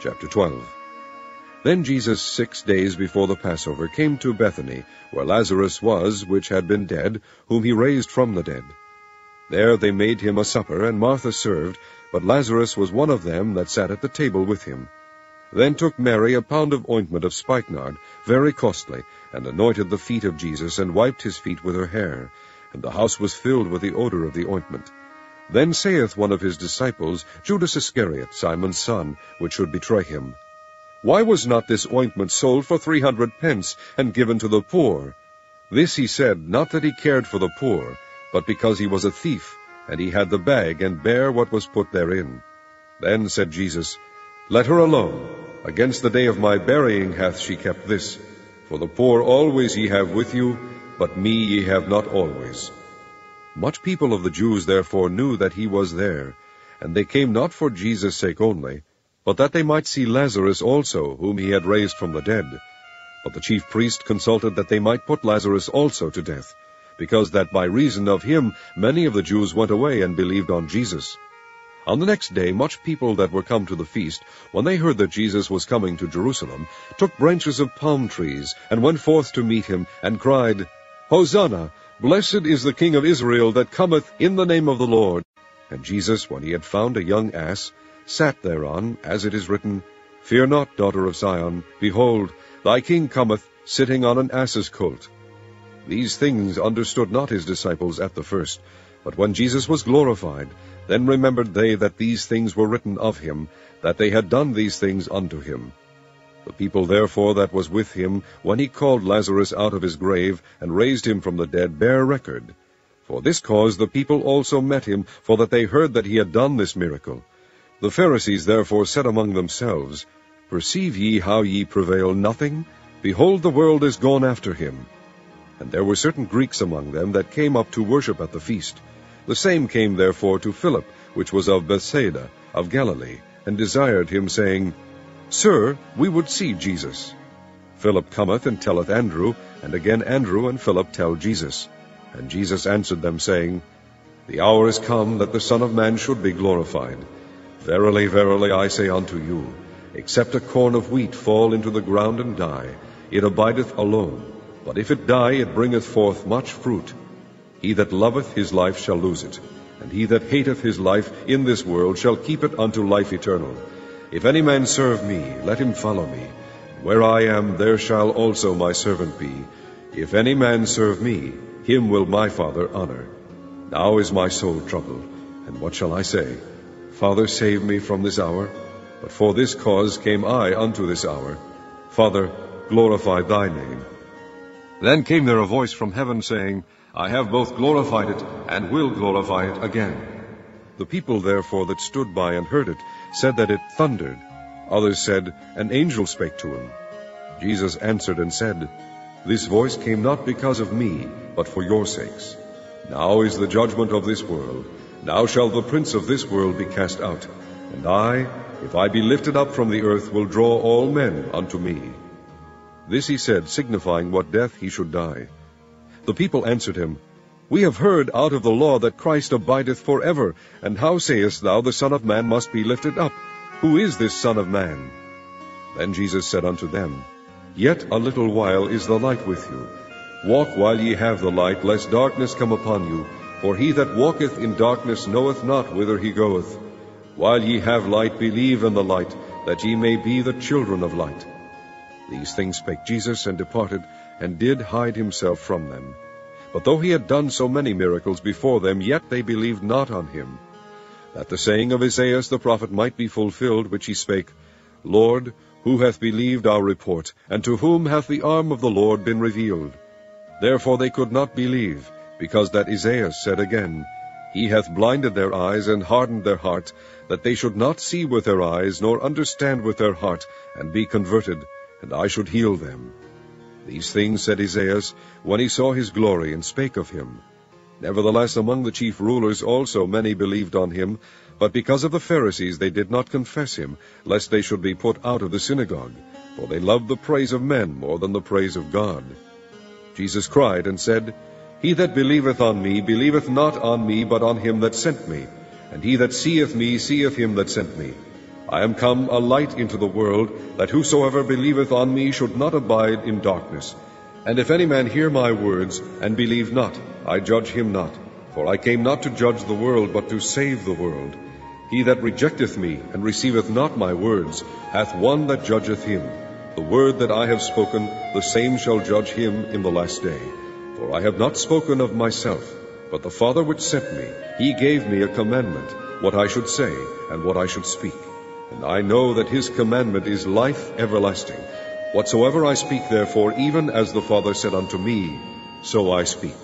Chapter 12. Then Jesus 6 days before the Passover came to Bethany, where Lazarus was, which had been dead, whom he raised from the dead. There they made him a supper, and Martha served, but Lazarus was one of them that sat at the table with him. Then took Mary a pound of ointment of spikenard, very costly, and anointed the feet of Jesus, and wiped his feet with her hair. And the house was filled with the odor of the ointment. Then saith one of his disciples, Judas Iscariot, Simon's son, which should betray him, Why was not this ointment sold for 300 pence, and given to the poor? This he said, not that he cared for the poor, but because he was a thief, and he had the bag, and bare what was put therein. Then said Jesus, Let her alone. Against the day of my burying hath she kept this. For the poor always ye have with you, but me ye have not always. Much people of the Jews therefore knew that he was there, and they came not for Jesus' sake only, but that they might see Lazarus also, whom he had raised from the dead. But the chief priest consulted that they might put Lazarus also to death, because that by reason of him many of the Jews went away and believed on Jesus. On the next day much people that were come to the feast, when they heard that Jesus was coming to Jerusalem, took branches of palm trees, and went forth to meet him, and cried, Hosanna! Blessed is the King of Israel that cometh in the name of the Lord. And Jesus, when he had found a young ass, sat thereon, as it is written, Fear not, daughter of Zion, behold, thy king cometh, sitting on an ass's colt. These things understood not his disciples at the first, but when Jesus was glorified, then remembered they that these things were written of him, that they had done these things unto him. The people therefore that was with him, when he called Lazarus out of his grave, and raised him from the dead, bear record. For this cause the people also met him, for that they heard that he had done this miracle. The Pharisees therefore said among themselves, Perceive ye how ye prevail nothing? Behold, the world is gone after him. And there were certain Greeks among them that came up to worship at the feast. The same came therefore to Philip, which was of Bethsaida, of Galilee, and desired him, saying, Sir, we would see Jesus. Philip cometh and telleth Andrew, and again Andrew and Philip tell Jesus. And Jesus answered them, saying, The hour is come that the Son of Man should be glorified. Verily, verily, I say unto you, except a corn of wheat fall into the ground and die, it abideth alone. But if it die, it bringeth forth much fruit. He that loveth his life shall lose it, and he that hateth his life in this world shall keep it unto life eternal. If any man serve me, let him follow me. Where I am, there shall also my servant be. If any man serve me, him will my Father honor. Now is my soul troubled, and what shall I say? Father, save me from this hour. But for this cause came I unto this hour. Father, glorify thy name. Then came there a voice from heaven, saying, I have both glorified it, and will glorify it again. The people therefore that stood by and heard it said that it thundered. Others said, An angel spake to him. Jesus answered and said, This voice came not because of me, but for your sakes. Now is the judgment of this world. Now shall the prince of this world be cast out. And I, if I be lifted up from the earth, will draw all men unto me. This he said, signifying what death he should die. The people answered him, We have heard out of the law that Christ abideth forever, and how sayest thou, the Son of Man must be lifted up? Who is this Son of Man? Then Jesus said unto them, Yet a little while is the light with you. Walk while ye have the light, lest darkness come upon you. For he that walketh in darkness knoweth not whither he goeth. While ye have light, believe in the light, that ye may be the children of light. These things spake Jesus, and departed, and did hide himself from them. But though he had done so many miracles before them, yet they believed not on him. That the saying of Esaias the prophet might be fulfilled, which he spake, Lord, who hath believed our report, and to whom hath the arm of the Lord been revealed? Therefore they could not believe, because that Esaias said again, He hath blinded their eyes, and hardened their heart, that they should not see with their eyes, nor understand with their heart, and be converted, and I should heal them. These things said Esaias, when he saw his glory, and spake of him. Nevertheless among the chief rulers also many believed on him, but because of the Pharisees they did not confess him, lest they should be put out of the synagogue, for they loved the praise of men more than the praise of God. Jesus cried and said, He that believeth on me believeth not on me, but on him that sent me. And he that seeth me seeth him that sent me. I am come a light into the world, that whosoever believeth on me should not abide in darkness. And if any man hear my words, and believe not, I judge him not. For I came not to judge the world, but to save the world. He that rejecteth me, and receiveth not my words, hath one that judgeth him. The word that I have spoken, the same shall judge him in the last day. For I have not spoken of myself, but the Father which sent me, he gave me a commandment, what I should say, and what I should speak. And I know that his commandment is life everlasting. Whatsoever I speak therefore, even as the Father said unto me, so I speak.